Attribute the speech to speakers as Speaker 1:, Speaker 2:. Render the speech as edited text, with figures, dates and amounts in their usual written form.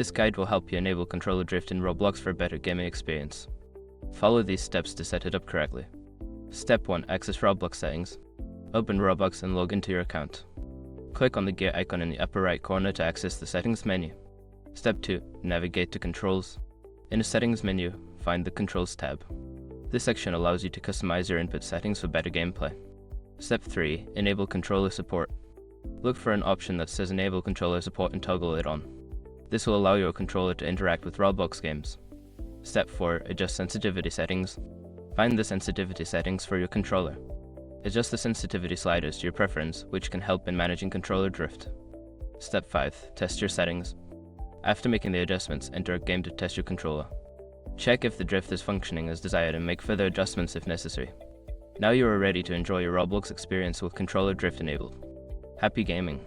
Speaker 1: This guide will help you enable controller drift in Roblox for a better gaming experience. Follow these steps to set it up correctly. Step 1. Access Roblox settings. Open Roblox and log into your account. Click on the gear icon in the upper right corner to access the settings menu. Step 2. Navigate to Controls. In the settings menu, find the Controls tab. This section allows you to customize your input settings for better gameplay. Step 3. Enable controller support. Look for an option that says Enable controller support and toggle it on. This will allow your controller to interact with Roblox games. Step 4. Adjust sensitivity settings. Find the sensitivity settings for your controller. Adjust the sensitivity sliders to your preference, which can help in managing controller drift. Step 5. Test your settings. After making the adjustments, enter a game to test your controller. Check if the drift is functioning as desired and make further adjustments if necessary. Now you are ready to enjoy your Roblox experience with controller drift enabled. Happy gaming!